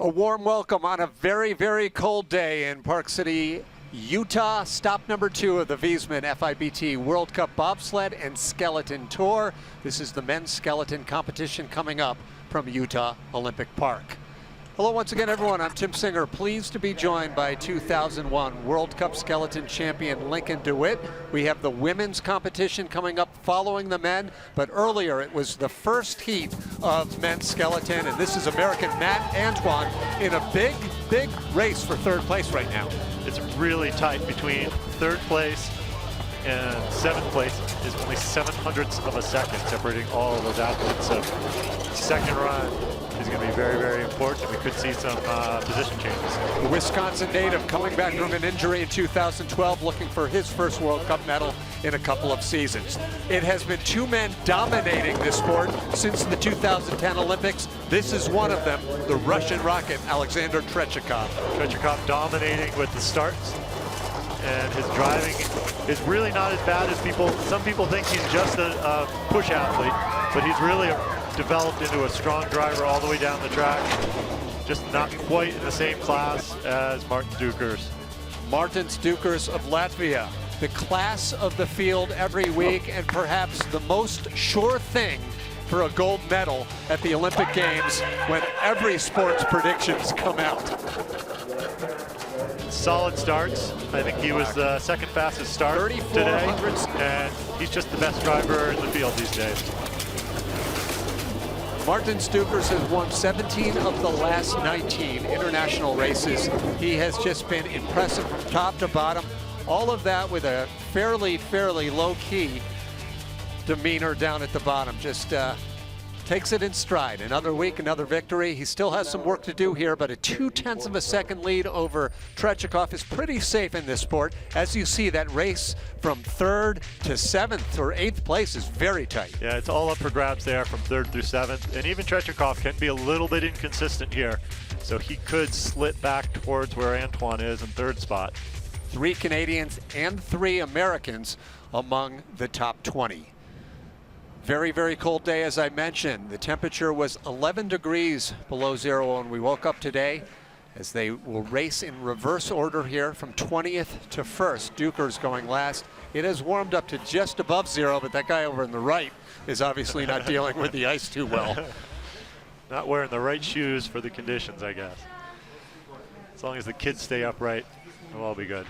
A warm welcome on a very, very cold day in Park City, Utah. Stop number 2 of the Viessmann FIBT World Cup Bobsled and Skeleton Tour. This is the men's skeleton competition coming up from Utah Olympic Park. Hello once again, everyone. I'm Tim Singer, pleased to be joined by 2001 World Cup skeleton champion Lincoln DeWitt. We have the women's competition coming up following the men, but earlier it was the first heat of men's skeleton, and this is American Matt Antoine in a big, big race for third place right now. It's really tight between third place and 7th place. Is only 7/100ths of a second separating all of those athletes. So second run is going to be very, very important. We could see some position changes. The Wisconsin native coming back from an injury in 2012, looking for his first World Cup medal in a couple of seasons. It has been 2 men dominating this sport since the 2010 Olympics. This is one of them, the Russian rocket, Alexander Trechikov. Trechikov dominating with the starts, and his driving is really not as bad as some people think. He's just a push athlete, but he's really developed into a strong driver all the way down the track. Just not quite in the same class as Martin Dukurs. Martin's Dukurs of Latvia, the class of the field every week, and perhaps the most sure thing for a gold medal at the Olympic Games when every sport's predictions come out. Solid starts. I think he was the second fastest start today, and he's just the best driver in the field these days. Martin Dukurs has won 17 of the last 19 international races. He has just been impressive from top to bottom. All of that with a fairly low-key demeanor down at the bottom. Just takes it in stride. Another week, another victory. He still has some work to do here, but a 0.2 of a second lead over Trechikov is pretty safe in this sport. As you see, that race from 3rd to 7th or 8th place is very tight. Yeah, it's all up for grabs there from 3rd through 7th. And even Trechikov can be a little bit inconsistent here. So he could slip back towards where Antoine is in 3rd spot. 3 Canadians and 3 Americans among the top 20. Very, very cold day, as I mentioned. The temperature was 11 degrees below zero when we woke up today, as they will race in reverse order here from 20th to 1st. Dukurs going last. It has warmed up to just above zero, but that guy over on the right is obviously not dealing with the ice too well. Not wearing the right shoes for the conditions, I guess. As long as the kids stay upright, it'll all be good.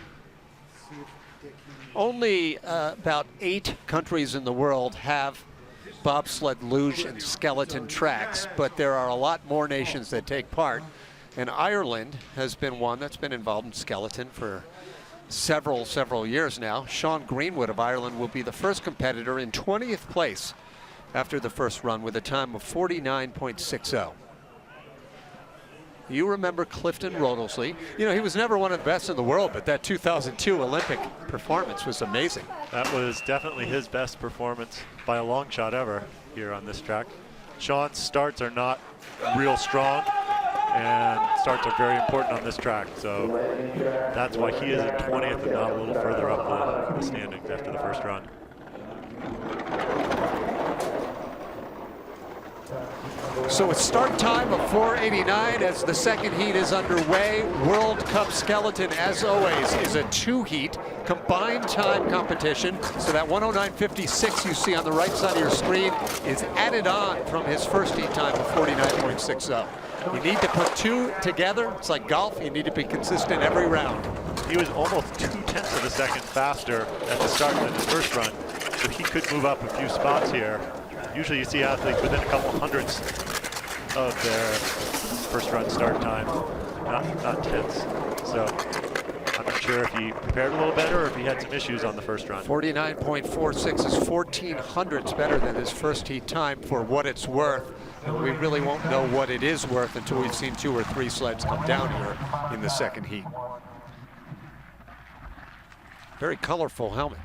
Only about 8 countries in the world have bobsled, luge, and skeleton tracks, but there are a lot more nations that take part. And Ireland has been one that's been involved in skeleton for several years now. Sean Greenwood of Ireland will be the first competitor in 20th place after the first run with a time of 49.60. You remember Clifton Rodelsley. You know, he was never one of the best in the world, but that 2002 Olympic performance was amazing. That was definitely his best performance by a long shot ever here on this track. Sean's starts are not real strong, and starts are very important on this track. So that's why he is in 20th and not a little further up the standings after the first run. So a start time of 4:89 as the second heat is underway. World Cup skeleton, as always, is a 2-heat combined time competition. So that 109.56 you see on the right side of your screen is added on from his first heat time of 49.60. You need to put 2 together. It's like golf. You need to be consistent every round. He was almost 0.2 of a second faster at the start than his first run, so he could move up a few spots here. Usually you see athletes within a couple 100ths of their first run start time, not tenths. So I'm not sure if he prepared a little better or if he had some issues on the first run. 49.46 is 1/1400ths better than his first heat time for what it's worth. And we really won't know what it is worth until we've seen 2 or 3 sleds come down here in the second heat. Very colorful helmet.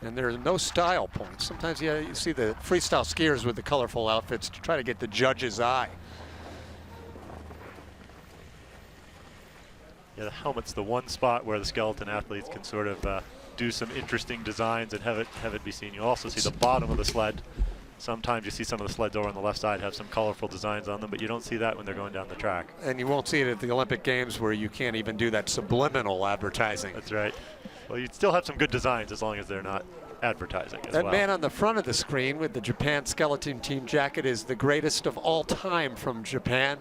And there's no style points. Sometimes you see the freestyle skiers with the colorful outfits to try to get the judge's eye. Yeah, the helmet's the one spot where the skeleton athletes can sort of do some interesting designs and have it be seen. You also see the bottom of the sled Sometimes you see some of the sleds over on the left side have some colorful designs on them, but you don't see that when they're going down the track. And you won't see it at the Olympic Games where you can't even do that subliminal advertising. That's right. Well, you'd still have some good designs as long as they're not advertising as well. That man on the front of the screen with the Japan skeleton team jacket is the greatest of all time from Japan,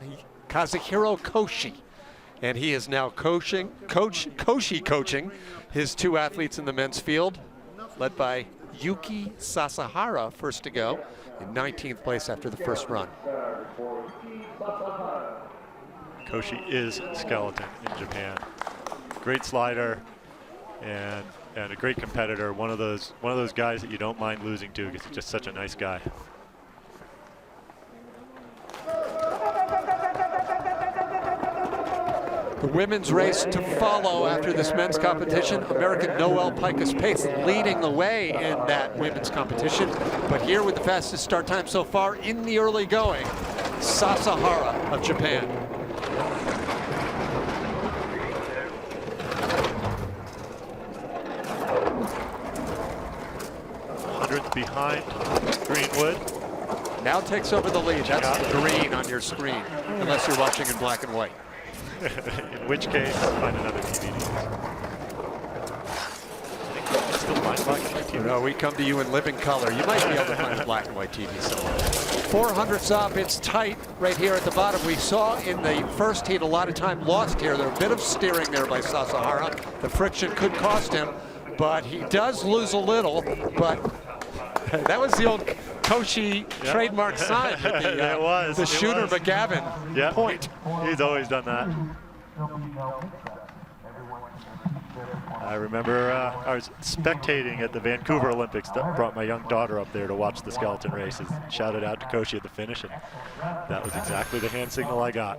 Kazuhiro Koshi. And he is now coaching his two athletes in the men's field, led by Yuki Sasahara, first to go, in 19th place after the first run. Koshi is skeleton in Japan. Great slider and a great competitor. One of those guys that you don't mind losing to because he's just such a nice guy. The women's race to follow after this men's competition. American Noel Pikus-Pace leading the way in that women's competition. But here with the fastest start time so far in the early going, Sasahara of Japan. Hundredth behind Greenwood. Now takes over the lead. That's the green on your screen, unless you're watching in black and white. In which case, find another DVD. Still find black and white TV? No, we come to you in living color. You might be able to find a black and white TV somewhere. 400's up. It's tight right here at the bottom. We saw in the first heat a lot of time lost here. There was a bit of steering there by Sasahara. The friction could cost him, but he does lose a little. But that was the old Koshi trademark sign with the shooter McGavin point. He's always done that. I remember I was spectating at the Vancouver Olympics. Brought my young daughter up there to watch the skeleton races. Shouted out to Koshi at the finish, and that was exactly the hand signal I got.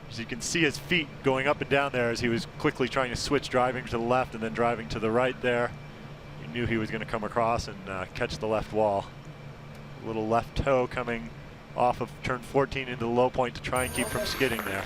As you can see his feet going up and down there as he was quickly trying to switch, driving to the left and then driving to the right there. Knew he was going to come across and catch the left wall. A little left toe coming off of turn 14 into the low point to try and keep from skidding there.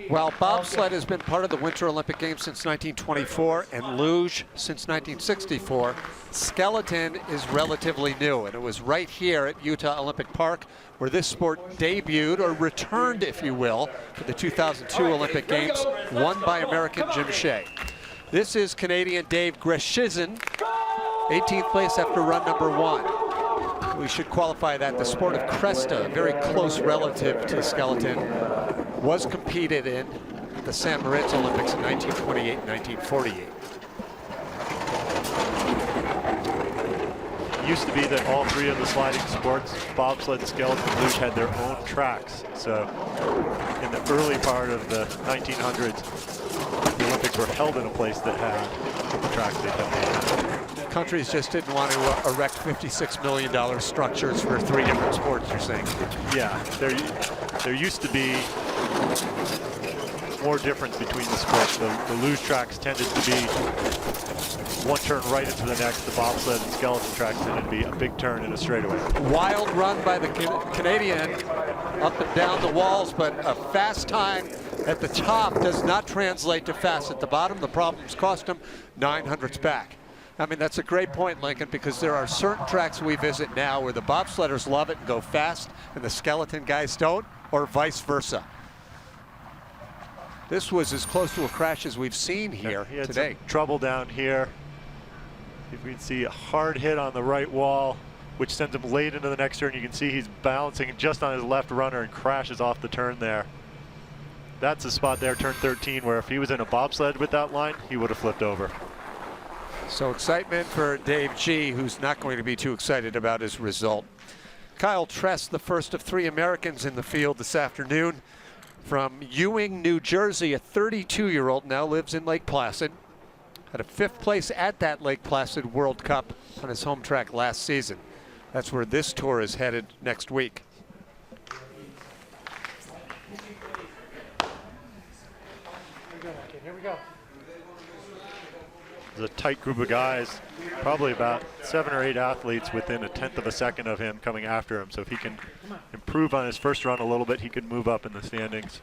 While bobsled has been part of the Winter Olympic Games since 1924 and luge since 1964, skeleton is relatively new, and it was right here at Utah Olympic Park where this sport debuted, or returned, if you will, for the 2002 Olympic Games, won by American Jim Shea. This is Canadian Dave Greshizin, 18th place after run number 1. We should qualify that the sport of Cresta, a very close relative to skeleton, was competed in the San Moritz Olympics in 1928 and 1948. It used to be that all three of the sliding sports, bobsled, skeleton, luge, had their own tracks. So in the early part of the 1900s, the Olympics were held in a place that had the tracks they had. Countries just didn't want to erect $56 million structures for 3 different sports, you're saying? Yeah, there used to be more difference between the sports. The luge tracks tended to be one turn right into the next. The bobsled and skeleton tracks tended to be a big turn in a straightaway. Wild run by the Canadian up and down the walls, but a fast time at the top does not translate to fast at the bottom. The problems cost him 900ths back. I mean, that's a great point, Lincoln, because there are certain tracks we visit now where the bobsledders love it and go fast and the skeleton guys don't, or vice versa. This was as close to a crash as we've seen here he had today. Some trouble down here. If we can see a hard hit on the right wall, which sends him late into the next turn. You can see he's balancing just on his left runner and crashes off the turn there. That's a spot there, turn 13, where if he was in a bobsled with that line, he would have flipped over. So excitement for Dave G., who's not going to be too excited about his result. Kyle Tress, the first of 3 Americans in the field this afternoon. From Ewing, New Jersey, a 32-year-old, now lives in Lake Placid. Had a 5th place at that Lake Placid World Cup on his home track last season. That's where this tour is headed next week. Here we go. There's a tight group of guys, probably about 7 or 8 athletes within a 1/10 of a second of him coming after him. So if he can improve on his first run a little bit, he could move up in the standings.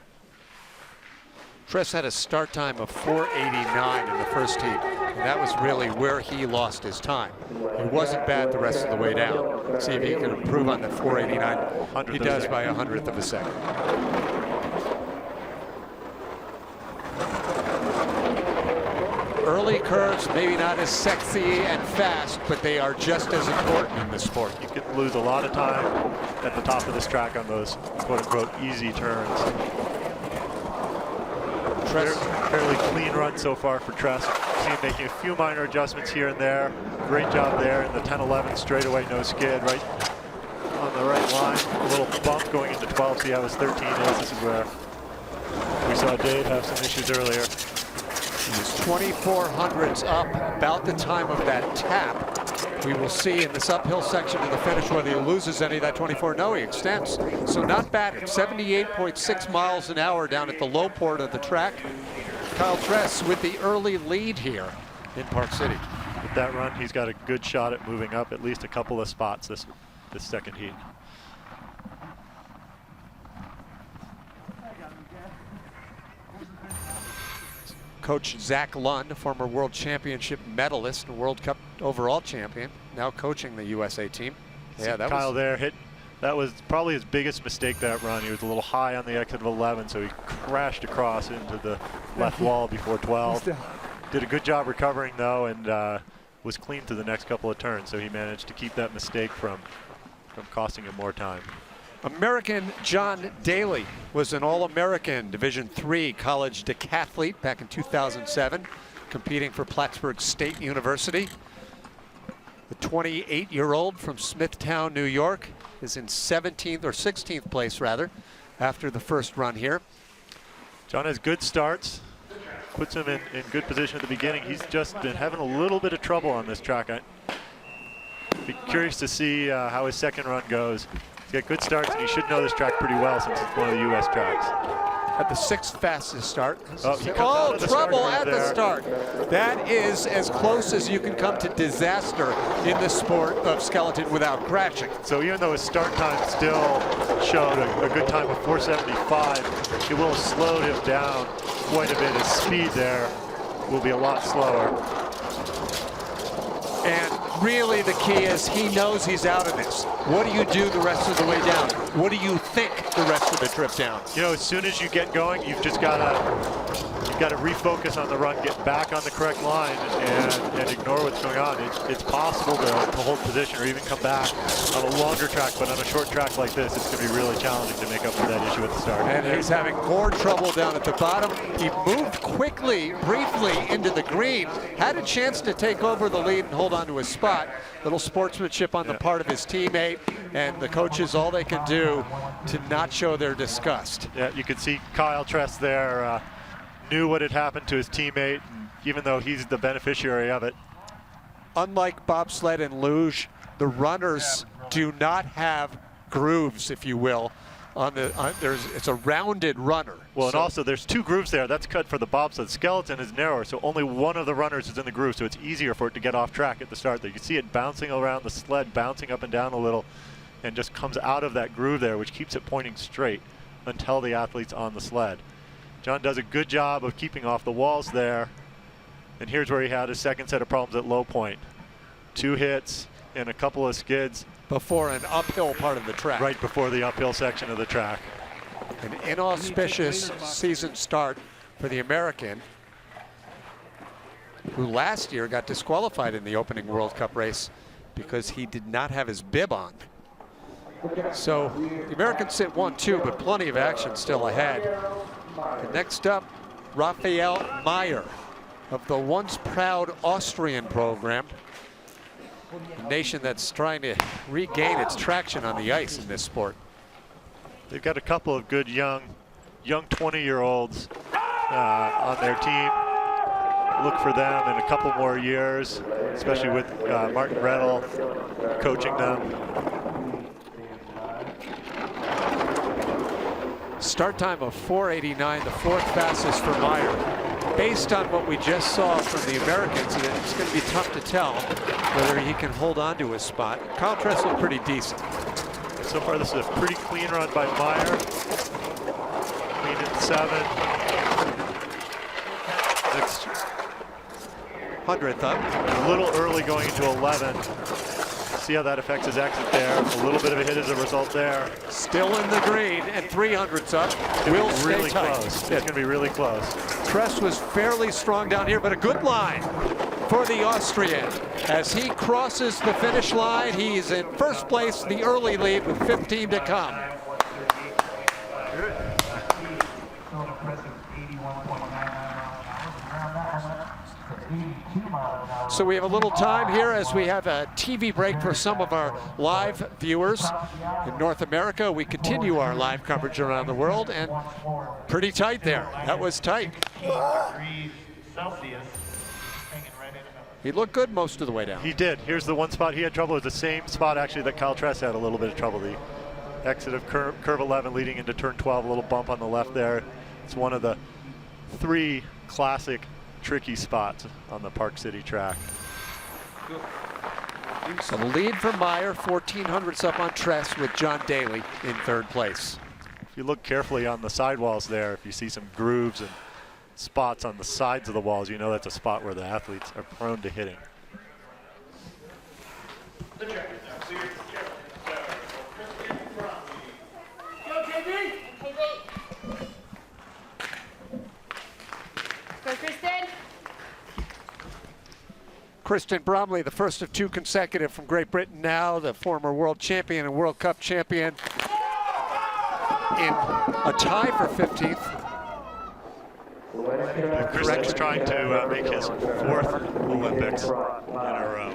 Tress had a start time of 4:89 in the first heat, and that was really where he lost his time. It wasn't bad the rest of the way down. See if he can improve on that 4:89. He does by 100th of a second. Early curves, maybe not as sexy and fast, but they are just as important in this sport. You can lose a lot of time at the top of this track on those quote-unquote easy turns. Fairly clean run so far for Tress. See him making a few minor adjustments here and there. Great job there in the 10-11 straightaway, no skid, right on the right line. A little bump going into 12, see how his 13 is. This is where we saw Dave have some issues earlier. His 2400's up about the time of that tap. We will see in this uphill section to the finish whether he loses any of that 24. No, he extends. So not bad at 78.6 miles an hour down at the low port of the track. Kyle Tress with the early lead here in Park City. With that run, he's got a good shot at moving up at least a couple of spots this second heat. Coach Zach Lund, former World Championship medalist and World Cup overall champion, now coaching the USA team. Yeah, that Kyle was there hit. That was probably his biggest mistake that run. He was a little high on the exit of 11, so he crashed across into the left wall before 12. Did a good job recovering though, and was clean to the next couple of turns. So he managed to keep that mistake from costing him more time. American John Daly was an All-American Division III college decathlete back in 2007, competing for Plattsburgh State University. The 28-year-old from Smithtown, New York, is in 17th or 16th place rather after the first run here. John has good starts, puts him in good position at the beginning. He's just been having a little bit of trouble on this track. I'd be curious to see how his second run goes. He's got good starts, and he should know this track pretty well since it's one of the U.S. tracks. At the 6th fastest start. Oh, trouble at the start. That is as close as you can come to disaster in the sport of skeleton without crashing. So even though his start time still showed a good time of 4:75, it will have slowed him down quite a bit. His speed there will be a lot slower. And really the key is he knows he's out of this. What do you do the rest of the way down? What do you think the rest of the trip down? You know, as soon as you get going, you've just got to refocus on the run, get back on the correct line, and ignore what's going on. It's possible to hold position or even come back on a longer track, but on a short track like this, it's going to be really challenging to make up for that issue at the start. And he's having more trouble down at the bottom. He moved quickly, briefly into the green, had a chance to take over the lead and hold on to his spot. Little sportsmanship on the part of his teammate, and the coaches, all they can do to not show their disgust. Yeah, you can see Kyle Tress there knew what had happened to his teammate, even though he's the beneficiary of it. Unlike bobsled and luge, the runners do not have grooves, if you will. It's a rounded runner. Well, and also there's two grooves there. That's cut for the bobsled. Skeleton is narrower, so only one of the runners is in the groove, so it's easier for it to get off track at the start there. You can see it bouncing around the sled, bouncing up and down a little, and just comes out of that groove there, which keeps it pointing straight until the athlete's on the sled. John does a good job of keeping off the walls there, and here's where he had his second set of problems at low point. 2 hits and a couple of skids. Before an uphill part of the track. Right before the uphill section of the track. An inauspicious season start for the American, who last year got disqualified in the opening World Cup race because he did not have his bib on. So the Americans sit 1-2, but plenty of action still ahead. And next up, Raphael Meyer of the once proud Austrian program. A nation that's trying to regain its traction on the ice in this sport. They've got a couple of good young 20-year-olds on their team. Look for them in a couple more years, especially with Martin Rettel coaching them. Start time of 4:89, the 4th fastest for Meyer. Based on what we just saw from the Americans, it's going to be tough to tell whether he can hold on to his spot. Kyle Tress looked pretty decent. So far, this is a pretty clean run by Meyer. Clean at 7. 100th up. A little early going into 11. See how that affects his exit there. A little bit of a hit as a result there. Still in the green, and 300's up. Will stay really close. It's going to be really close. Tress was fairly strong down here, but a good line for the Austrian. As he crosses the finish line, he's in first place, the early lead with 15 to come. So we have a little time here as we have a TV break for some of our live viewers in North America. We continue our live coverage around the world, and pretty tight there. That was tight. He looked good most of the way down. He did. Here's the one spot he had trouble. It was the same spot actually that Kyle Tress had a little bit of trouble. The exit of curve 11 leading into turn 12, a little bump on the left there. It's one of the 3 classic tricky spots on the Park City track. So the lead for Meyer, 1400's up on Tress with John Daly in third place. If you look carefully on the sidewalls there, if you see some grooves and spots on the sides of the walls, you know that's a spot where the athletes are prone to hitting. Go, Kristen. Kristen Bromley, the first of 2 consecutive from Great Britain now, the former world champion and World Cup champion, in a tie for 15th. Kristen's trying to make his 4th Olympics in a row.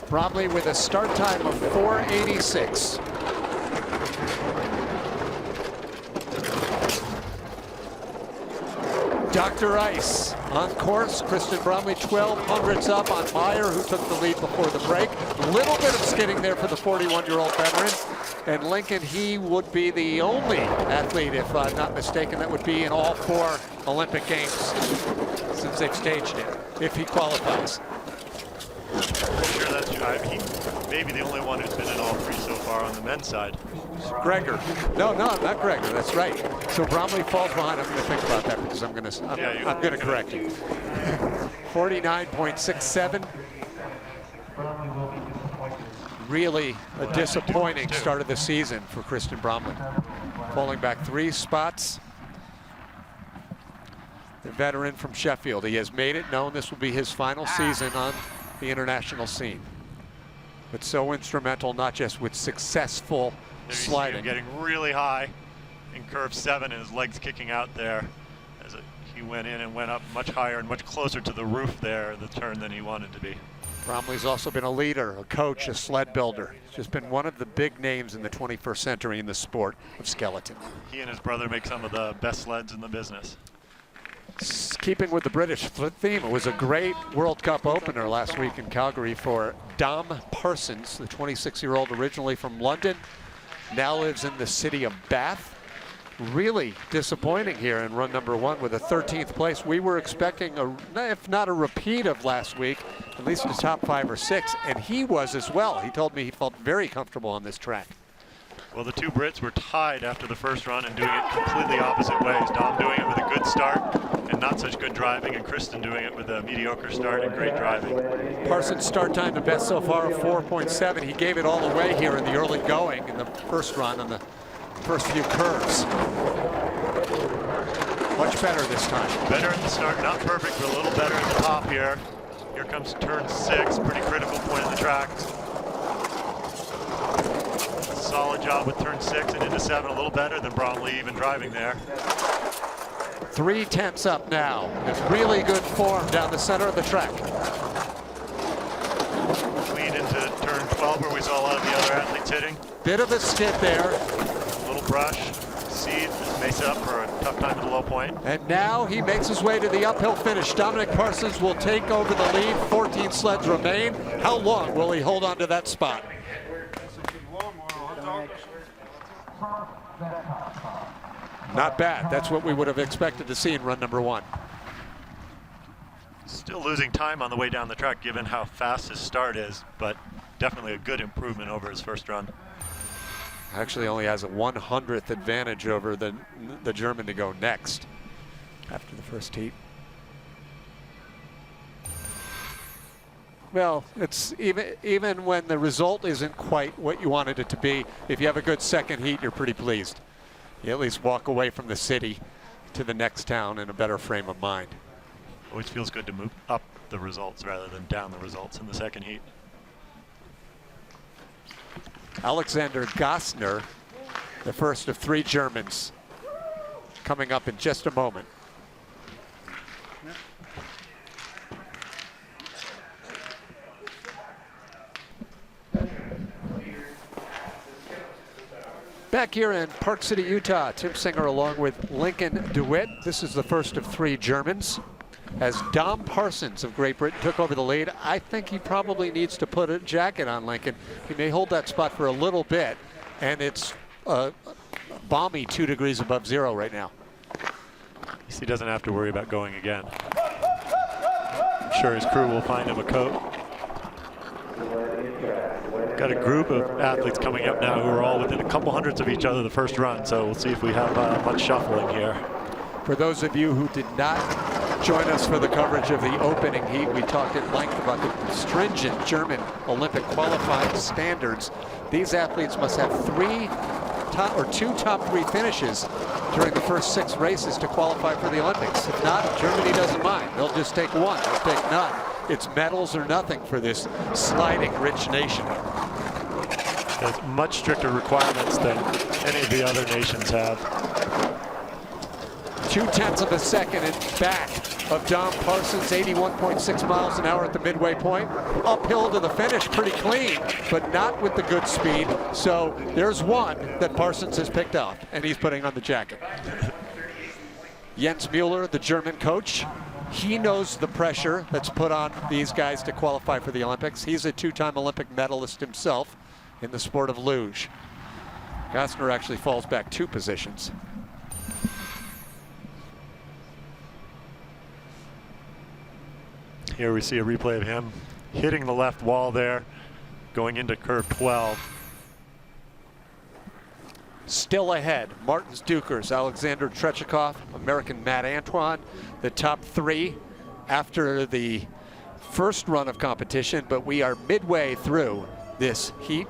Bromley with a start time of 4:86. Dr. Ice on course. Kristen Bromley 1200's up on Meyer, who took the lead before the break. A little bit of skidding there for the 41-year-old veteran. And Lincoln, he would be the only athlete, if I'm not mistaken, that would be in all 4 Olympic Games since they've staged it, if he qualifies. Sure, that's true. He may be the only one who's been in all 3 so far on the men's side. Gregor. No, not Gregor. That's right. So Bromley falls behind. I'm going to think about that because I'm going to correct you. 49.67. Really a disappointing start of the season for Kristen Bromley. Falling back 3 spots. The veteran from Sheffield. He has made it known this will be his final season on the international scene. But so instrumental, not just with successful sliding. Getting really high in curve 7 and his legs kicking out there as he went in and went up much higher and much closer to the roof there, the turn, than he wanted to be. Bromley's also been a leader, a coach, a sled builder. He's just been one of the big names in the 21st century in the sport of skeleton. He and his brother make some of the best sleds in the business. Keeping with the British theme, it was a great World Cup opener last week in Calgary for Dom Parsons, the 26-year-old originally from London, now lives in the city of Bath. Really disappointing here in run number 1 with a 13th place. We were expecting, if not a repeat of last week, at least a top 5 or 6, and he was as well. He told me he felt very comfortable on this track. Well, the 2 Brits were tied after the first run and doing it completely opposite ways. Dom doing it with a good start and not such good driving, and Kristen doing it with a mediocre start and great driving. Parsons' start time the best so far of 4.7. He gave it all away here in the early going in the first run on the first few curves. Much better this time. Better at the start, not perfect, but a little better at the top here. Here comes turn 6, pretty critical point in the track. Solid job with turn 6 and into 7, a little better than Bromley even driving there. 3/10 up now. It's really good form down the center of the track. Lead into turn 12 where we saw a lot of the other athletes hitting. Bit of a skid there. A little brush. Seed may set up for a tough time at the low point. And now he makes his way to the uphill finish. Dominic Parsons will take over the lead. 14 sleds remain. How long will he hold on to that spot? Not bad. That's what we would have expected to see in run number 1. Still losing time on the way down the track given how fast his start is, but definitely a good improvement over his first run. Actually only has a 100th advantage over the German to go next. after the first heat. Well, it's even when the result isn't quite what you wanted it to be, if you have a good second heat, you're pretty pleased. You at least walk away from the city to the next town in a better frame of mind. Always feels good to move up the results rather than down the results in the second heat. Alexander Gassner, the first of 3 Germans, coming up in just a moment. Back here in Park City, Utah, Tim Singer along with Lincoln DeWitt. This is the first of 3 Germans. As Dom Parsons of Great Britain took over the lead, I think he probably needs to put a jacket on Lincoln. He may hold that spot for a little bit, and it's balmy 2 degrees above zero right now. He doesn't have to worry about going again. I'm sure his crew will find him a coat. Got a group of athletes coming up now who are all within a couple hundredths of each other the first run, so we'll see if we have much shuffling here. For those of you who did not join us for the coverage of the opening heat, we talked at length about the stringent German Olympic qualifying standards. These athletes must have 2 top 3 finishes during the first 6 races to qualify for the Olympics. If not, Germany doesn't mind. They'll just take 1, they'll take none. It's medals or nothing for this sliding rich nation. There's much stricter requirements than any of the other nations have. 0.2 of a second in back of Dom Parsons, 81.6 miles an hour at the midway point. Uphill to the finish, pretty clean, but not with the good speed. So there's one that Parsons has picked up, and he's putting on the jacket. Jens Mueller, the German coach, he knows the pressure that's put on these guys to qualify for the Olympics. He's a 2-time Olympic medalist himself in the sport of luge. Gassner actually falls back 2 positions. Here we see a replay of him hitting the left wall there, going into curve 12. Still ahead, Martins Dukurs, Alexander Trechikov, American Matt Antoine, the top 3 after the first run of competition, but we are midway through this heat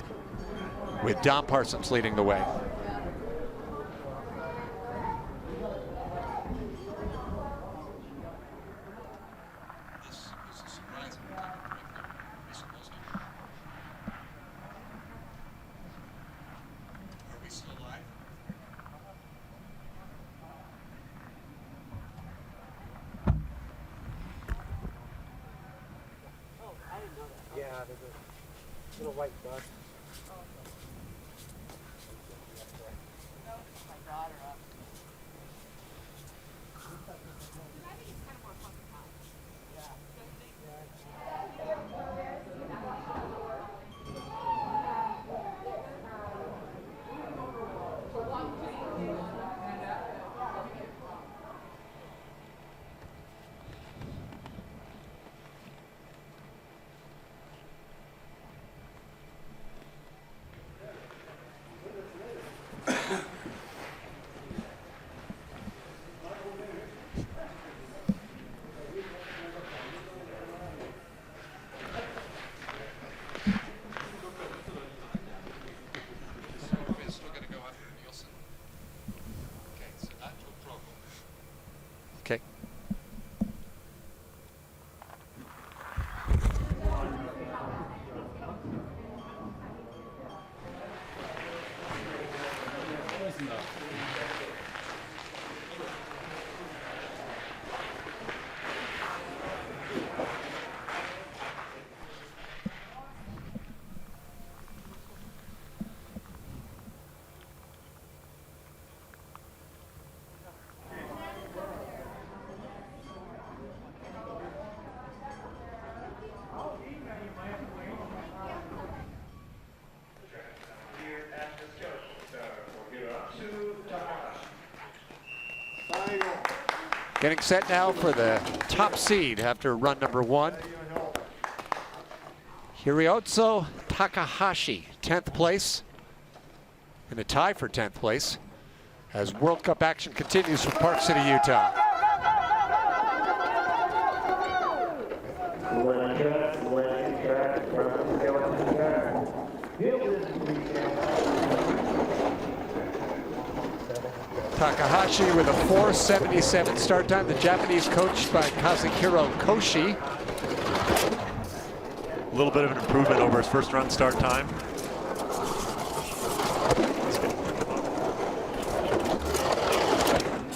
with Dom Parsons leading the way. Little white dot. Okay. Getting set now for the top seed after run number 1. Hiroyotsu Takahashi, 10th place, in a tie for 10th place as World Cup action continues from Park City, Utah. Takahashi with a 4:77 start time. The Japanese coached by Kazuhiro Koshi. A little bit of an improvement over his first run start time.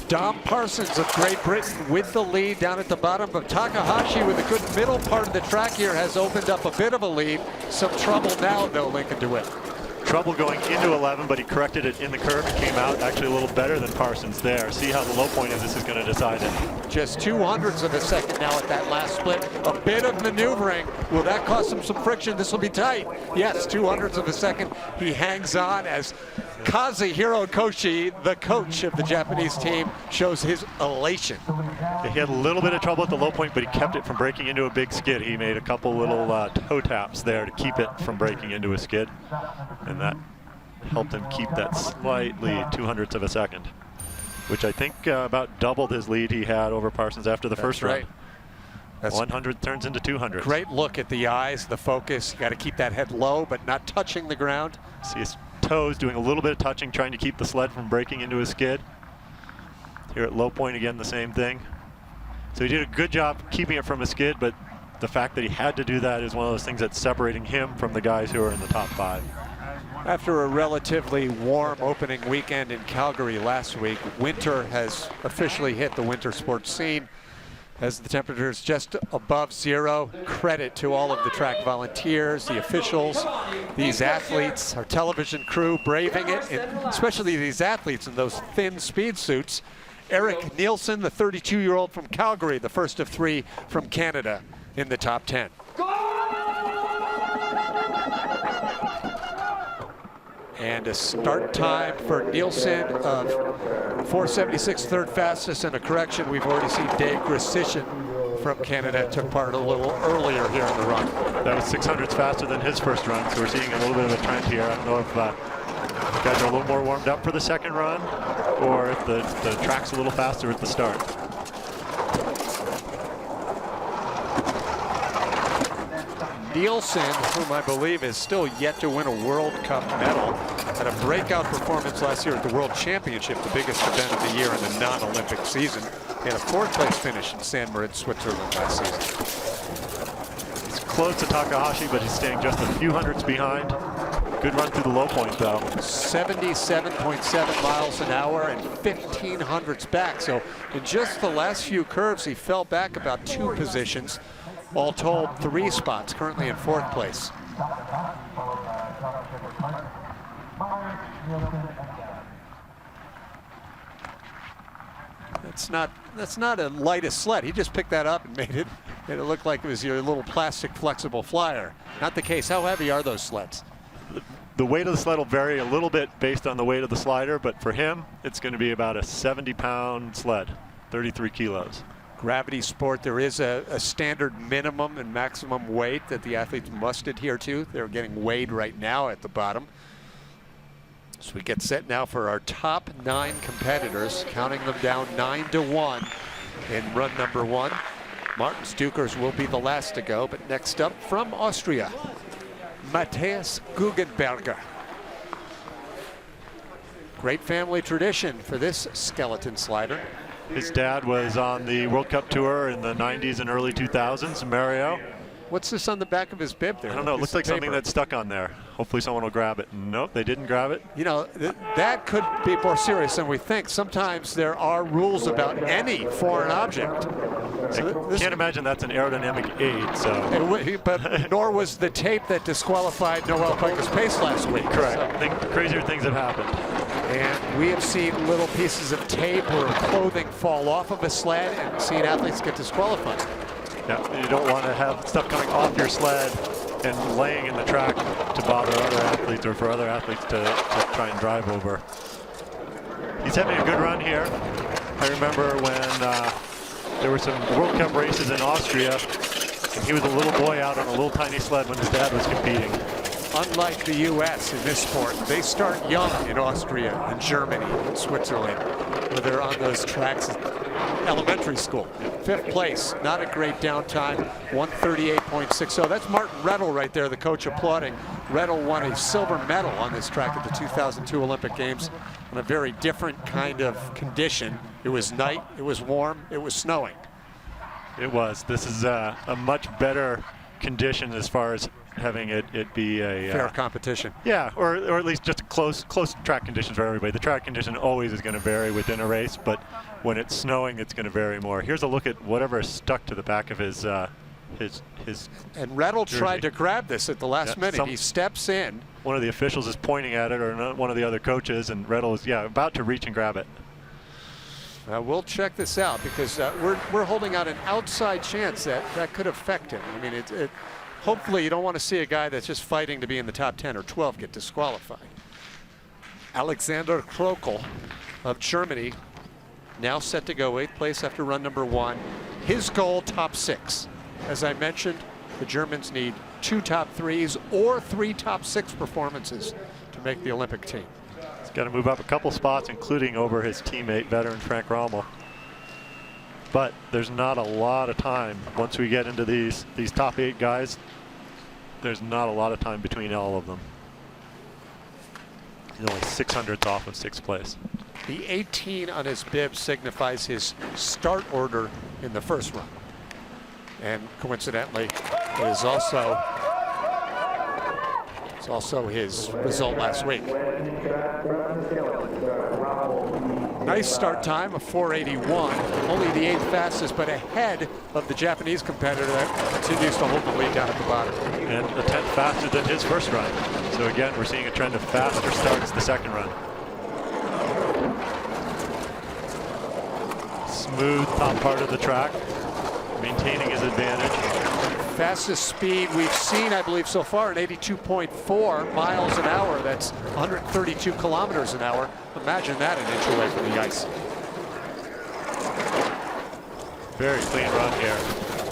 Dom Parsons of Great Britain with the lead down at the bottom, but Takahashi with a good middle part of the track here has opened up a bit of a lead. Some trouble now, though, Lincoln DeWitt. Trouble going into 11, but he corrected it in the curve and came out actually a little better than Parsons there. See how the low point of this is going to decide it. Just 0.02 of a second now at that last split. A bit of maneuvering. Will that cause him some friction? This will be tight. Yes, 0.02 of a second. He hangs on as Kazuhiro Koshi, the coach of the Japanese team, shows his elation. He had a little bit of trouble at the low point, but he kept it from breaking into a big skid. He made a couple little toe taps there to keep it from breaking into a skid, and that helped him keep that slightly 0.02 of a second, which I think about doubled his lead he had over Parsons after the first run. That's 100 turns into 200. Great look at the eyes, the focus. You got to keep that head low, but not touching the ground. See his toes doing a little bit of touching, trying to keep the sled from breaking into a skid. Here at low point again, the same thing. So he did a good job keeping it from a skid, but the fact that he had to do that is one of those things that's separating him from the guys who are in the top 5. After a relatively warm opening weekend in Calgary last week, winter has officially hit the winter sports scene as the temperature is just above 0. Credit to all of the track volunteers, the officials, these athletes, our television crew braving it, and especially these athletes in those thin speed suits. Eric Nielsen, the 32-year-old from Calgary, the first of 3 from Canada in the top 10. And a start time for Nielsen of 4:76, third fastest, and a correction. We've already seen Dave Grisichen from Canada took part a little earlier here in the run. That was 600ths faster than his first run, so we're seeing a little bit of a trend here. I don't know if guys are a little more warmed up for the second run, or if the track's a little faster at the start. Nielsen, whom I believe is still yet to win a World Cup medal, had a breakout performance last year at the World Championship, the biggest event of the year in the non-Olympic season. He had a 4th place finish in San Moritz, Switzerland last season. He's close to Takahashi, but he's staying just a few hundredths behind. Good run through the low point, though. 77.7 miles an hour and 1,500ths back. So in just the last few curves, he fell back about 2 positions. All told, 3 spots, currently in 4th place. That's not a lightest sled. He just picked that up and made it look like it was your little plastic flexible flyer. Not the case. How heavy are those sleds? The weight of the sled will vary a little bit based on the weight of the slider, but for him, it's going to be about a 70-pound sled, 33 kilos. Gravity sport, there is a standard minimum and maximum weight that the athletes must adhere to. They're getting weighed right now at the bottom. So we get set now for our top 9 competitors, counting them down 9-1 in run number 1. Martins Dukurs will be the last to go, but next up from Austria, Matthias Guggenberger. Great family tradition for this skeleton slider. His dad was on the World Cup tour in the 90s and early 2000s, Mario. What's this on the back of his bib there? I don't know, it looks like something that's stuck on there. Hopefully someone will grab it. Nope, they didn't grab it. You know, that could be more serious than we think. Sometimes there are rules about any foreign object. So I can't imagine that's an aerodynamic aid, so. But nor was the tape that disqualified Noel Piker's pace last week. Correct. So. I think crazier things have happened. And we have seen little pieces of tape or clothing fall off of a sled and seen athletes get disqualified. Yeah, you don't want to have stuff coming off your sled and laying in the track to bother other athletes or for other athletes to try and drive over. He's having a good run here. I remember when there were some World Cup races in Austria, and he was a little boy out on a little tiny sled when his dad was competing. Unlike the U.S. in this sport, they start young in Austria and Germany and Switzerland, where they're on those tracks elementary school. 5th place, not a great down time, 1:38.60. That's Martin Rettel right there, the coach applauding. Rettel won a silver medal on this track at the 2002 Olympic Games in a very different kind of condition. It was night, it was warm, it was snowing. It was. This is a much better condition as far as having it be a fair competition. Yeah, or at least just close track conditions for everybody. The track condition always is going to vary within a race, but when it's snowing, it's going to vary more. Here's a look at whatever is stuck to the back of his And Rettel jersey. tried to grab this at the last minute. He steps in. One of the officials is pointing at it, or one of the other coaches, and Rettel is about to reach and grab it. We'll check this out because we're holding out an outside chance that could affect him. I mean, hopefully you don't want to see a guy that's just fighting to be in the top 10 or 12 get disqualified. Alexander Krokel of Germany now set to go 8th place after run number 1. His goal, top 6. As I mentioned, the Germans need 2 top 3s or 3 top 6 performances to make the Olympic team. He's got to move up a couple spots, including over his teammate, veteran Frank Rommel. But there's not a lot of time once we get into these top 8 guys. There's not a lot of time between all of them. He's only 600ths off of 6th place. The 18 on his bib signifies his start order in the first run. And coincidentally, it is also his result last week. Nice start time of 4:81, only the 8th fastest, but ahead of the Japanese competitor that continues to hold the lead down at the bottom. And a 10th faster than his first run. So again, we're seeing a trend of faster starts the second run. Smooth top part of the track, maintaining his advantage. Fastest speed we've seen, I believe, so far, at 82.4 miles an hour. That's 132 kilometers an hour. Imagine that an inch away from the ice. Very clean run here.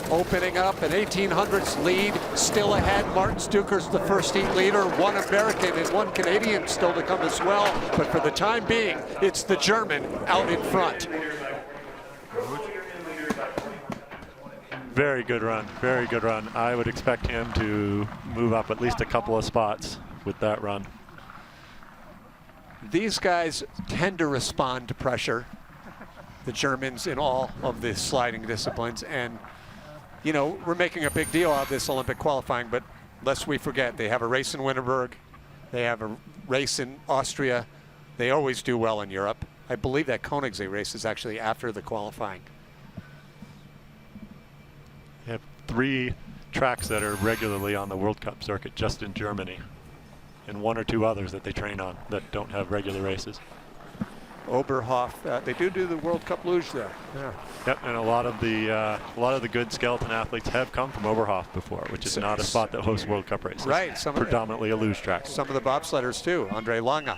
Opening up an 1800s lead, still ahead. Martin Dukurs, the first heat leader, 1 American and 1 Canadian still to come as well. But for the time being, it's the German out in front. Very good run, very good run. I would expect him to move up at least a couple of spots with that run. These guys tend to respond to pressure, the Germans in all of the sliding disciplines. And, you know, we're making a big deal out of this Olympic qualifying, but lest we forget, they have a race in Winterberg, they have a race in Austria, they always do well in Europe. I believe that Koenigsee race is actually after the qualifying. They have 3 tracks that are regularly on the World Cup circuit just in Germany, and 1 or 2 others that they train on that don't have regular races. Oberhof, they do the World Cup luge there. Yeah. Yep, and a lot of the good skeleton athletes have come from Oberhof before, which is not a spot that hosts World Cup races. Right, predominantly a luge track. Some of the bobsledders too. Andre Lange.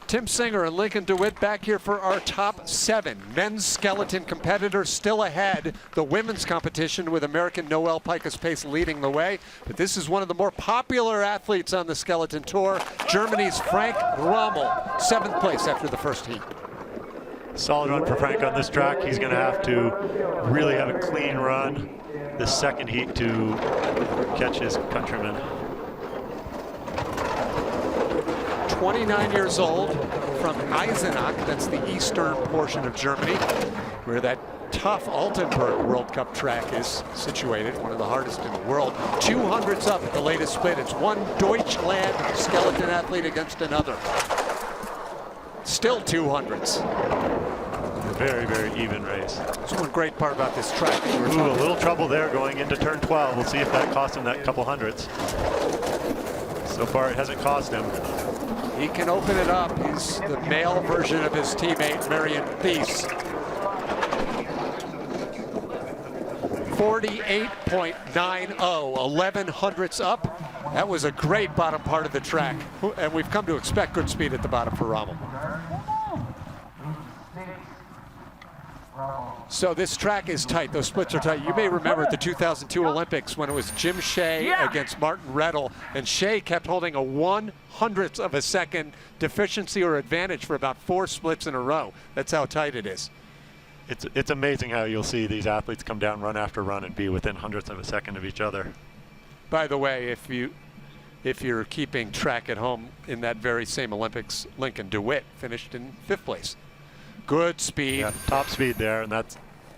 Tim Singer and Lincoln DeWitt back here for our top 7. Men's skeleton competitors still ahead. The women's competition with American Noelle Pikus-Pace leading the way. But this is one of the more popular athletes on the skeleton tour. Germany's Frank Rommel, 7th place after the first heat. Solid run for Frank on this track. He's going to have to really have a clean run this second heat to catch his countrymen. 29 years old, from Eisenach, that's the eastern portion of Germany, where that tough Altenburg World Cup track is situated, one of the hardest in the world. 200s up at the latest split. It's one Deutschland skeleton athlete against another. Still 200s. Very, very even race. That's one great part about this track. Ooh, a little trouble there going into turn 12. We'll see if that cost him that couple hundreds. So far, it hasn't cost him. He can open it up. He's the male version of his teammate, Marion Thies. 48.90, 11 hundredths up. That was a great bottom part of the track. And we've come to expect good speed at the bottom for Rommel. So this track is tight. Those splits are tight. You may remember at the 2002 Olympics when it was Jim Shea against Martin Rettel, and Shea kept holding a 1/100th of a second deficiency or advantage for about 4 splits in a row. That's how tight it is. It's amazing how you'll see these athletes come down run after run and be within hundredths of a second of each other. By the way, if you're keeping track at home, in that very same Olympics, Lincoln DeWitt finished in 5th place. Good speed. Yeah, top speed there, and that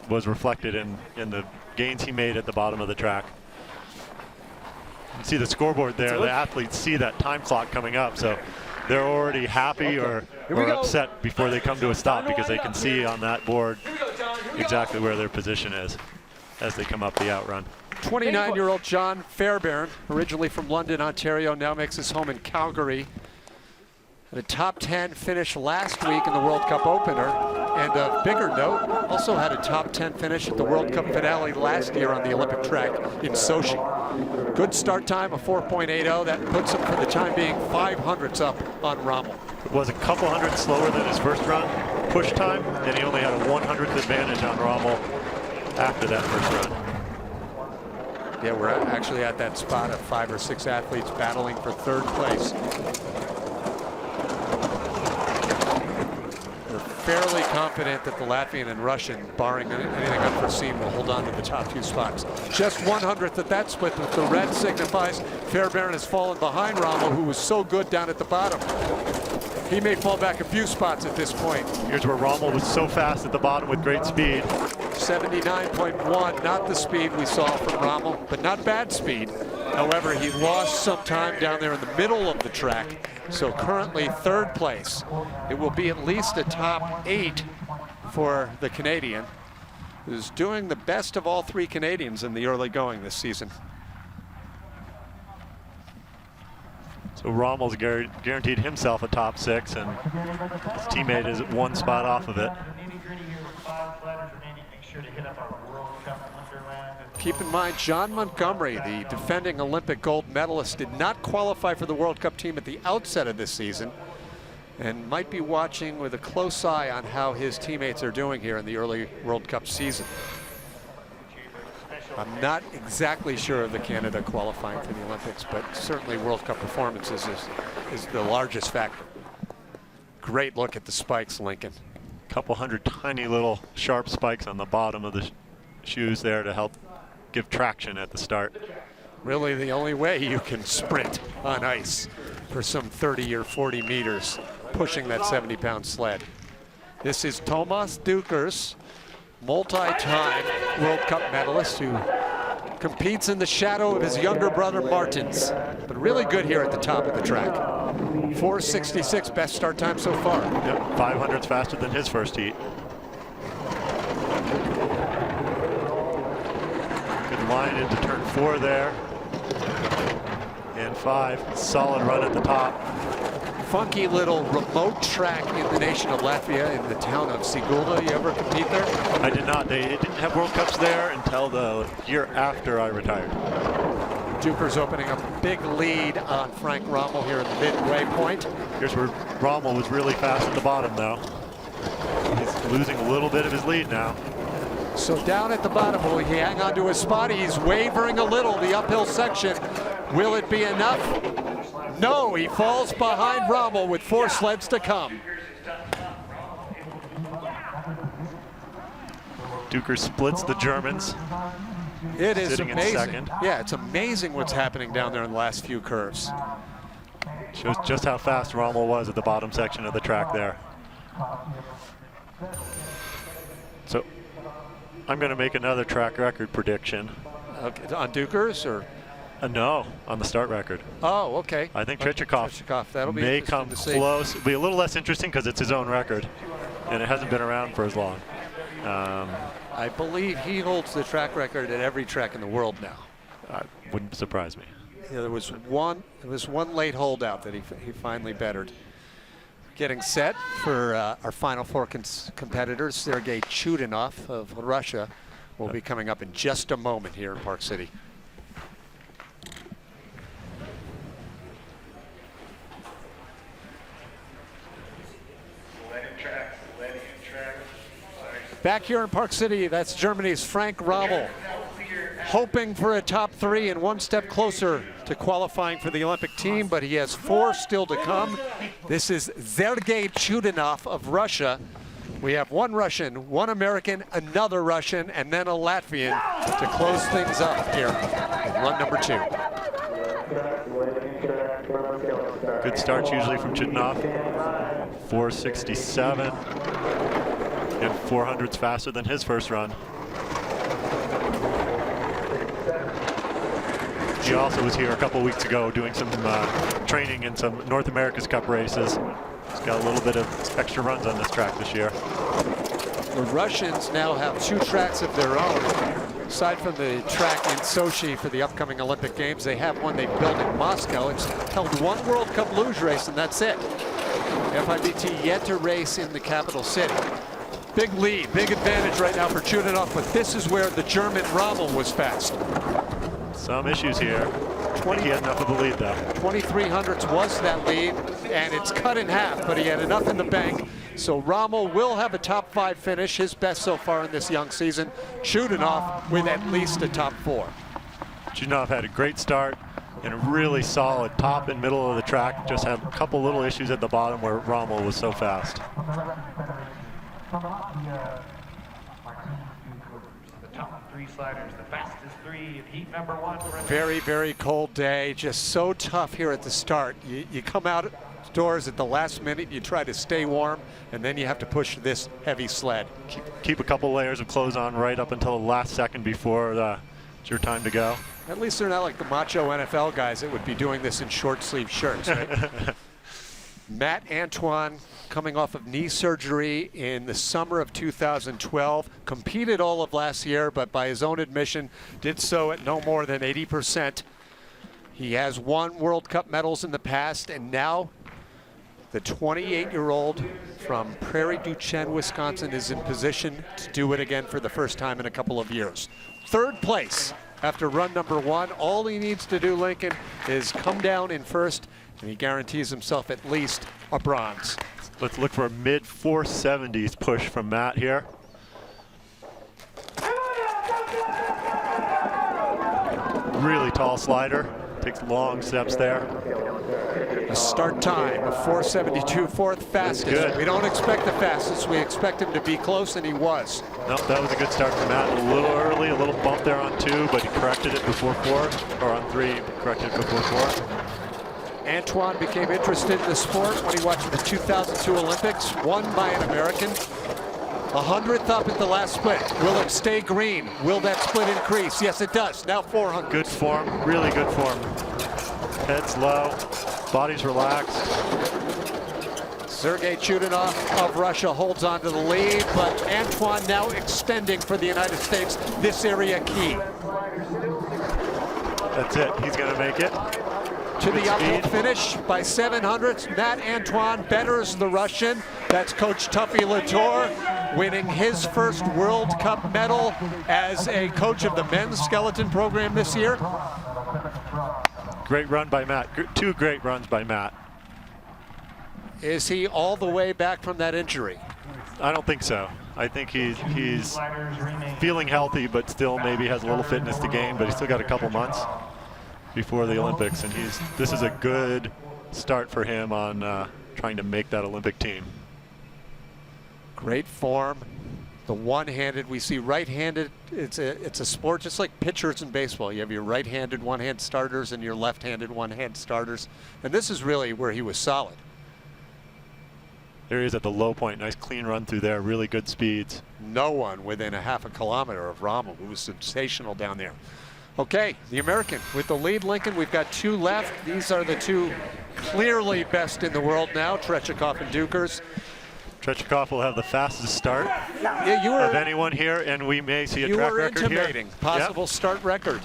was reflected in the gains he made at the bottom of the track. You see the scoreboard there. The athletes see that time clock coming up, so they're already happy or upset before they come to a stop, because they can see on that board exactly where their position is as they come up the outrun. 29-year-old John Fairbairn, originally from London, Ontario, now makes his home in Calgary. Had a top 10 finish last week in the World Cup opener, and a bigger note, also had a top 10 finish at the World Cup finale last year on the Olympic track in Sochi. Good start time, a 4.80. That puts him for the time being 500ths up on Rommel. It was a couple hundredths slower than his first run push time, and he only had a 100th advantage on Rommel after that first run. Yeah, we're actually at that spot of 5 or 6 athletes battling for 3rd place. We're fairly confident that the Latvian and Russian, barring anything unforeseen, will hold on to the top 2 spots. Just 100th at that split, but the red signifies Fairbairn has fallen behind Rommel, who was so good down at the bottom. He may fall back a few spots at this point. Here's where Rommel was so fast at the bottom with great speed. 79.1, not the speed we saw from Rommel, but not bad speed. However, he lost some time down there in the middle of the track, so currently 3rd place. It will be at least a top 8 for the Canadian, who's doing the best of all 3 Canadians in the early going this season. So Rommel's guaranteed himself a top 6, and his teammate is 1 spot off of it. Keep in mind, John Montgomery, the defending Olympic gold medalist, did not qualify for the World Cup team at the outset of this season, and might be watching with a close eye on how his teammates are doing here in the early World Cup season. I'm not exactly sure of the Canada qualifying for the Olympics, but certainly World Cup performances is the largest factor. Great look at the spikes, Lincoln. Couple hundred tiny little sharp spikes on the bottom of the shoes there to help give traction at the start. Really the only way you can sprint on ice for some 30 or 40 meters, pushing that 70-pound sled. This is Tomas Dukurs, multi-time World Cup medalist who competes in the shadow of his younger brother Martins, but really good here at the top of the track. 4:66, best start time so far. Yep, 500ths faster than his first heat. Good line into turn 4 there. And 5, solid run at the top. Funky little remote track in the nation of Latvia, in the town of Sigulda. You ever compete there? I did not. They didn't have World Cups there until the year after I retired. Dukurs opening up a big lead on Frank Rommel here in the midway point. Here's where Rommel was really fast at the bottom though. He's losing a little bit of his lead now. So down at the bottom, will he hang on to his spot? He's wavering a little, the uphill section. Will it be enough? No, he falls behind Rommel with 4 sleds to come. Dukurs splits the Germans. It is sitting amazing. in second. Yeah, it's amazing what's happening down there in the last few curves. Shows just how fast Rommel was at the bottom section of the track there. So I'm going to make another track record prediction. Okay, on Dukurs or? No, on the start record. Oh, okay. I think Tretyakov that'll be may come close. It'll be a little less interesting because it's his own record, and it hasn't been around for as long. I believe he holds the track record at every track in the world now. Wouldn't surprise me. Yeah, there was one late holdout that he finally bettered. Getting set for our final 4 competitors. Sergei Chudinov of Russia will be coming up in just a moment here in Park City. Back here in Park City, that's Germany's Frank Rommel, hoping for a top 3 and one step closer to qualifying for the Olympic team, but he has 4 still to come. This is Sergei Chudanov of Russia. We have 1 Russian, 1 American, another Russian, and then a Latvian to close things up here in run number 2. Good starts usually from Chudanov. 467 and 400s faster than his first run. He also was here a couple weeks ago doing some training in some North America's Cup races. He's got a little bit of extra runs on this track this year. The Russians now have 2 tracks of their own. Aside from the track in Sochi for the upcoming Olympic Games, they have one they built in Moscow. It's held 1 World Cup luge race, and that's it. FIBT yet to race in the capital city. Big lead, big advantage right now for Chudanov, but this is where the German Rommel was fast. Some issues here. He had enough of the lead though. 2300s was that lead, and it's cut in half, but he had enough in the bank. So Rommel will have a top 5 finish, his best so far in this young season. Chudanov with at least a top 4. Chudanov had a great start and a really solid top and middle of the track. Just had a couple little issues at the bottom where Rommel was so fast. The top 3 sliders, the fastest 3 in heat number 1. Very, very cold day, just so tough here at the start. You come outdoors at the last minute, you try to stay warm, and then you have to push this heavy sled. Keep a couple layers of clothes on right up until the last second before it's your time to go. At least they're not like the macho NFL guys that would be doing this in short sleeve shirts, right? Matt Antoine, coming off of knee surgery in the summer of 2012, competed all of last year, but by his own admission, did so at no more than 80%. He has won World Cup medals in the past, and now the 28-year-old from Prairie du Chien, Wisconsin, is in position to do it again for the first time in a couple of years. 3rd place after run number 1. All he needs to do, Lincoln, is come down in first, and he guarantees himself at least a bronze. Let's look for a mid-470s push from Matt here. Really tall slider, takes long steps there. A start time of 4:72, 4th fastest. We don't expect the fastest, we expect him to be close, and he was. Nope, that was a good start for Matt. A little early, a little bump there on 2, but he corrected it before 4, or on 3, corrected it before 4. Antoine became interested in the sport when he watched the 2002 Olympics, won by an American. 100th up at the last split. Will it stay green? Will that split increase? Yes, it does. Now 400. Good form, really good form. Head's low, body's relaxed. Sergei Chudanov of Russia holds on to the lead, but Antoine now extending for the United States. This area key. That's it, he's gonna make it. To the uphill finish by 700ths. Matt Antoine betters the Russian. That's Coach Tuffy Latour winning his first World Cup medal as a coach of the men's skeleton program this year. Great run by Matt. 2 great runs by Matt. Is he all the way back from that injury? I don't think so. I think he's feeling healthy, but still maybe has a little fitness to gain, but he's still got a couple months before the Olympics, and this is a good start for him on trying to make that Olympic team. Great form. The one-handed, we see right-handed, it's a sport just like pitchers in baseball. You have your right-handed one-hand starters and your left-handed one-hand starters, and this is really where he was solid. There he is at the low point. Nice clean run through there, really good speeds. No one within a half a kilometer of Rommel, who was sensational down there. Okay, the American with the lead, Lincoln. We've got 2 left. These are the 2 clearly best in the world now, Trechikov and Dukurs. Trechikov will have the fastest start Yeah, of anyone here, and we may see a track record here. You were intimating possible start record.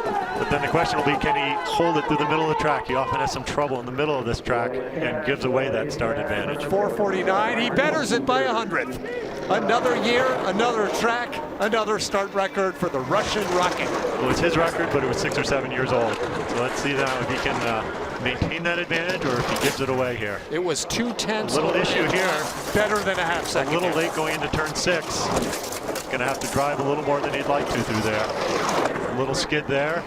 But then the question will be, can he hold it through the middle of the track? He often has some trouble in the middle of this track and gives away that start advantage. 4:49, he betters it by 100th. Another year, another track, another start record for the Russian Rocket. Well, it's his record, but it was 6 or 7 years old. So let's see now if he can maintain that advantage or if he gives it away here. It was 2/10. Little issue here. Better than a half second. A little late going into turn 6. Gonna have to drive a little more than he'd like to through there. A little skid there.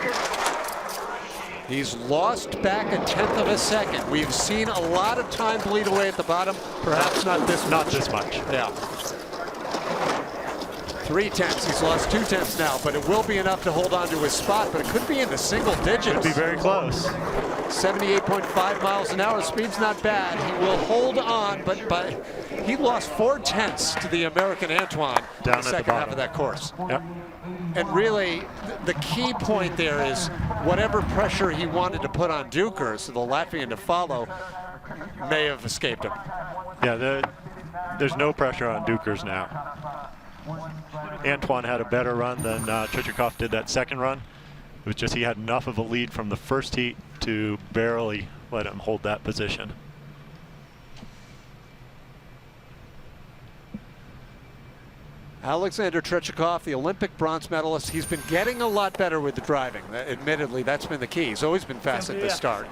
He's lost back a 1/10 of a second. We've seen a lot of time bleed away at the bottom. Perhaps not this much. Not this much. Yeah. 3/10. He's lost 2/10 now, but it will be enough to hold on to his spot, but it could be in the single digits. Could be very close. 78.5 miles an hour. Speed's not bad. He will hold on, but he lost 4/10 to the American Antoine Down in the second half of that course. Yep. And really, the key point there is whatever pressure he wanted to put on Dukurs, the Latvian to follow, may have escaped him. Yeah, there's no pressure on Dukurs now. Antoine had a better run than Tretyakov did that second run. It was just he had enough of a lead from the first heat to barely let him hold that position. Alexander Tretyakov, the Olympic bronze medalist, he's been getting a lot better with the driving. Admittedly, that's been the key. He's always been fast at the start.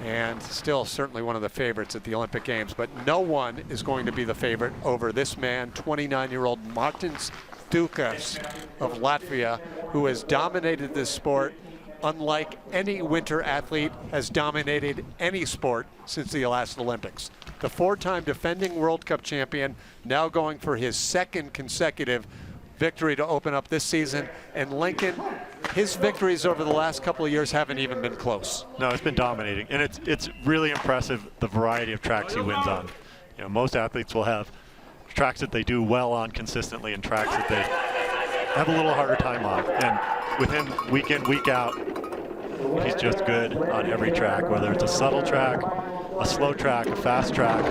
And still certainly one of the favorites at the Olympic Games. But no one is going to be the favorite over this man, 29-year-old Martins Dukurs of Latvia, who has dominated this sport unlike any winter athlete has dominated any sport since the last Olympics. The 4-time defending World Cup champion, now going for his second consecutive victory to open up this season. And Lincoln, his victories over the last couple of years haven't even been close. No, it's been dominating, and it's really impressive the variety of tracks he wins on. You know, most athletes will have tracks that they do well on consistently and tracks that they have a little harder time on. And with him, week in, week out, he's just good on every track, whether it's a subtle track, a slow track, a fast track.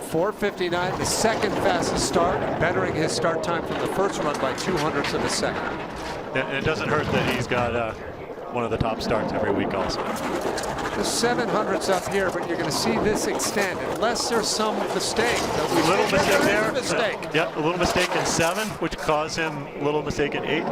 4:59, the second fastest start, bettering his start time from the first run by 200ths of a second. And it doesn't hurt that he's got one of the top starts every week also. The 700s up here, but you're going to see this extend unless there's some mistake. A little mistake there. Mistake. Yep, a little mistake in 7, which caused him a little mistake in 8.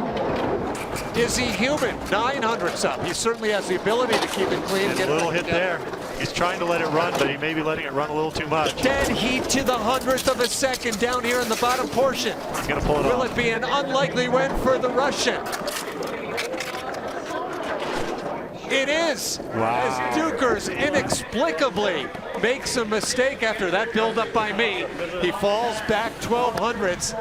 Is he human? 900s up. He certainly has the ability to keep it clean. And a little hit there. He's trying to let it run, but he may be letting it run a little too much. Dead heat to the 100th of a second down here in the bottom portion. He's going to pull it off. Will it be an unlikely win for the Russian? It is. Wow. As Dukurs inexplicably makes a mistake after that build-up by me. He falls back 1200ths,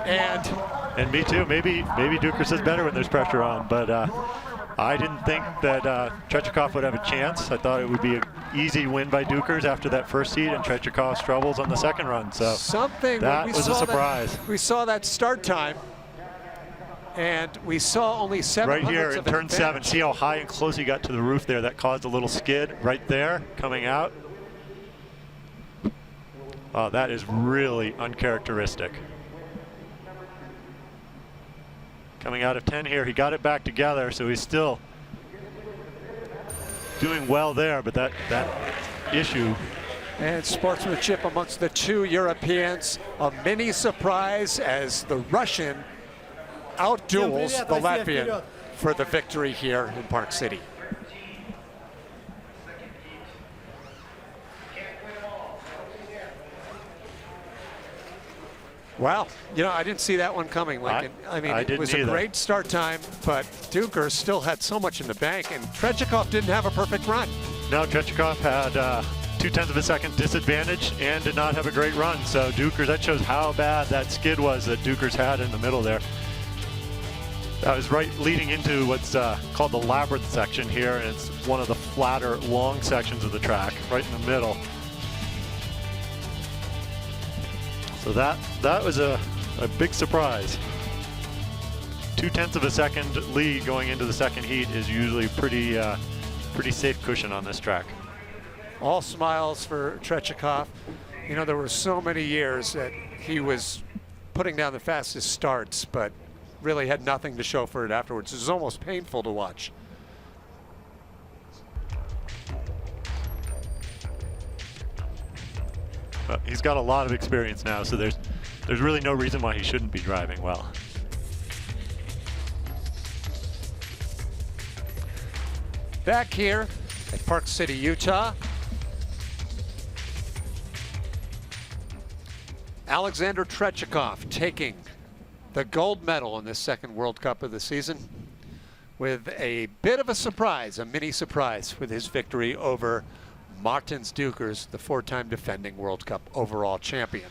and me too. Maybe Dukurs is better when there's pressure on, but I didn't think that Tretyakov would have a chance. I thought it would be an easy win by Dukurs after that first heat, and Tretyakov troubles on the second run. So that was a surprise. We saw that start time. And we saw only 7 right here in turn 7. See how high and close he got to the roof there? That caused a little skid right there coming out. Oh, that is really uncharacteristic. Coming out of 10 here, he got it back together, so he's still doing well there, but that issue. And sportsmanship amongst the two Europeans. A mini surprise as the Russian outduels the Latvian for the victory here in Park City. Wow, you know, I didn't see that one coming, Lincoln. I mean, it was a great start time, but Dukurs still had so much in the bank, and Tretyakov didn't have a perfect run. No, Tretyakov had 0.2 of a second disadvantage and did not have a great run. So Dukurs, that shows how bad that skid was that Dukurs had in the middle there. That was right leading into what's called the labyrinth section here, and it's one of the flatter, long sections of the track, right in the middle. So that was a big surprise. 0.2 of a second lead going into the second heat is usually pretty safe cushion on this track. All smiles for Tretyakov. You know, there were so many years that he was putting down the fastest starts, but really had nothing to show for it afterwards. It was almost painful to watch. He's got a lot of experience now, so there's really no reason why he shouldn't be driving well. Back here at Park City, Utah, Alexander Trechikov taking the gold medal in this second World Cup of the season with a bit of a surprise, a mini surprise, with his victory over Martins Dukurs, the 4-time defending World Cup overall champion.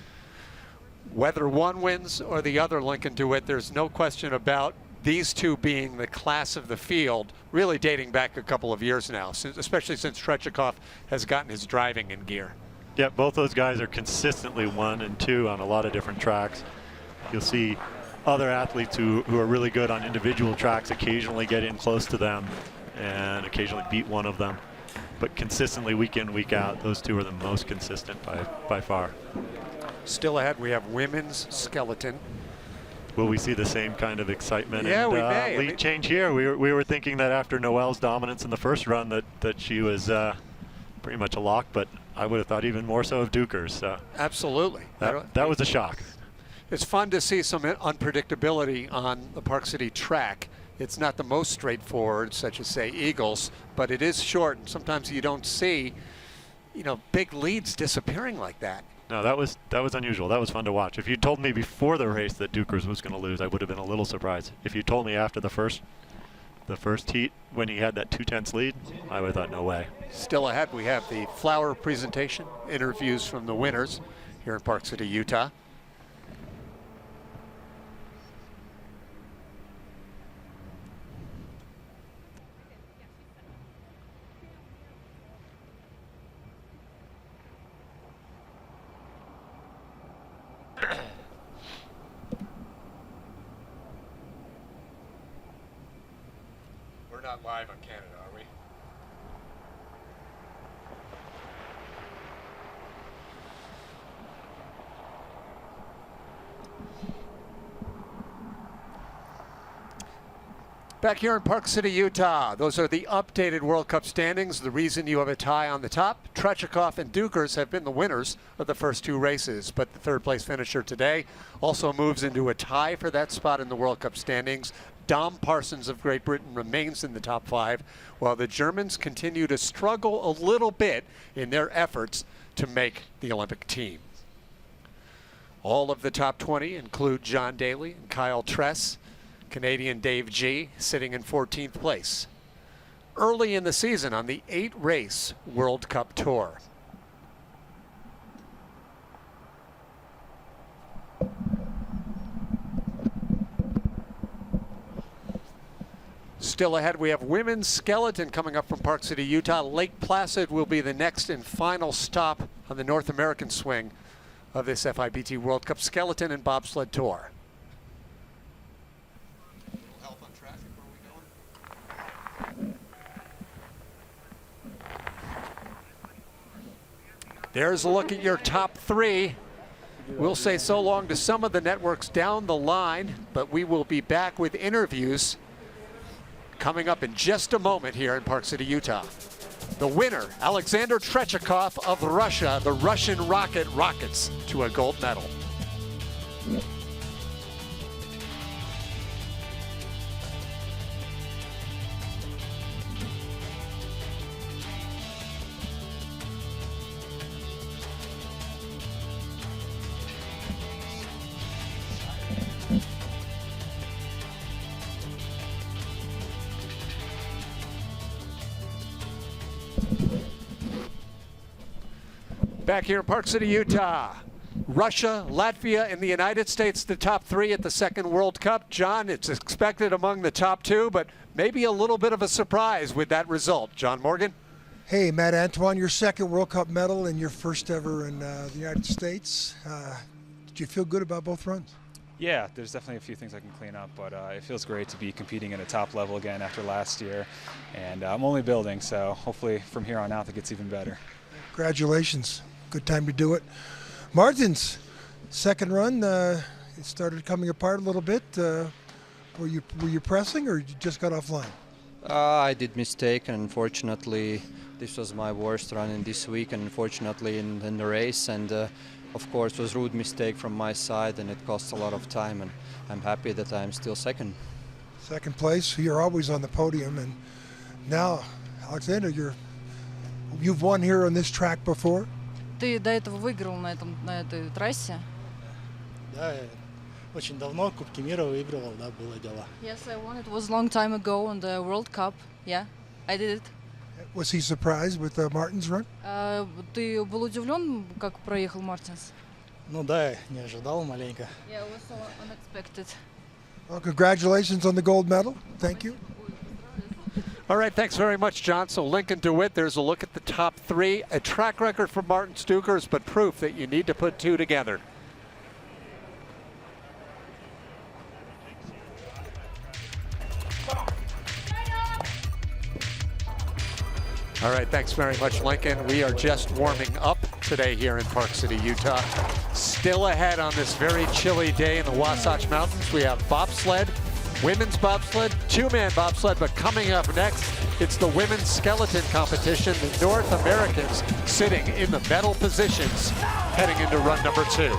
Whether one wins or the other, Lincoln DeWitt, there's no question about these two being the class of the field, really dating back a couple of years now, especially since Trechikov has gotten his driving in gear. Yeah, both those guys are consistently 1 and 2 on a lot of different tracks. You'll see other athletes who are really good on individual tracks occasionally get in close to them and occasionally beat one of them. But consistently, week in, week out, those two are the most consistent by far. Still ahead, we have women's skeleton. Will we see the same kind of excitement and we may. lead change here? We were thinking that after Noelle's dominance in the first run that she was pretty much a lock, but I would have thought even more so of Dukurs. Absolutely. That was a shock. It's fun to see some unpredictability on the Park City track. It's not the most straightforward, such as, say, Eagles, but it is short, and sometimes you don't see, big leads disappearing like that. No, that was unusual. That was fun to watch. If you told me before the race that Dukurs was going to lose, I would have been a little surprised. If you told me after the first heat when he had that 2/10 lead, I would have thought, no way. Still ahead, we have the flower presentation, interviews from the winners here in Park City, Utah. We're not live on Canada, are we? Back here in Park City, Utah, those are the updated World Cup standings. The reason you have a tie on the top, Trechikov and Dukurs have been the winners of the first two races, but the third place finisher today also moves into a tie for that spot in the World Cup standings. Dom Parsons of Great Britain remains in the top 5, while the Germans continue to struggle a little bit in their efforts to make the Olympic team. All of the top 20 include John Daly and Kyle Tress. Canadian Dave G sitting in 14th place. Early in the season on the 8-race World Cup Tour. Still ahead, we have women's skeleton coming up from Park City, Utah. Lake Placid will be the next and final stop on the North American swing of this FIBT World Cup skeleton and bobsled tour. There's a look at your top 3. We'll say so long to some of the networks down the line, but we will be back with interviews coming up in just a moment here in Park City, Utah. The winner, Alexander Trechikov of Russia, the Russian rocket rockets to a gold medal. Back here in Park City, Utah. Russia, Latvia, and the United States, the top 3 at the second World Cup. John, it's expected among the top 2, but maybe a little bit of a surprise with that result. John Morgan? Hey, Matt Antoine, your second World Cup medal and your first ever in the United States. Did you feel good about both runs? Yeah, there's definitely a few things I can clean up, but it feels great to be competing at a top level again after last year. And I'm only building, so hopefully from here on out it gets even better. Congratulations. Good time to do it. Martins, second run, it started coming apart a little bit. Were you pressing or you just got offline? I did mistake, and unfortunately this was my worst run in this week, and unfortunately in the race, and of course it was rude mistake from my side, and it cost a lot of time, and I'm happy that I'm still second. Second place, you're always on the podium, and now, Alexander, you've won here on this track before? Ты до этого выиграл на этой трассе? Да, очень давно Кубки мира выигрывал, да, было дело. Yes, I won. It was a long time ago on the World Cup. Yeah, I did it. Was he surprised with Martin's run? Ты был удивлен, как проехал Мартинс? Ну да, не ожидал маленько. Yeah, it was so unexpected. Well, congratulations on the gold medal. Thank you. All right, thanks very much, John. So Lincoln DeWitt, there's a look at the top three. A track record for Martin Dukurs, but proof that you need to put two together. All right, thanks very much, Lincoln. We are just warming up today here in Park City, Utah. Still ahead on this very chilly day in the Wasatch Mountains, we have bobsled, women's bobsled, two-man bobsled, but coming up next, it's the women's skeleton competition. The North Americans sitting in the medal positions heading into run number 2.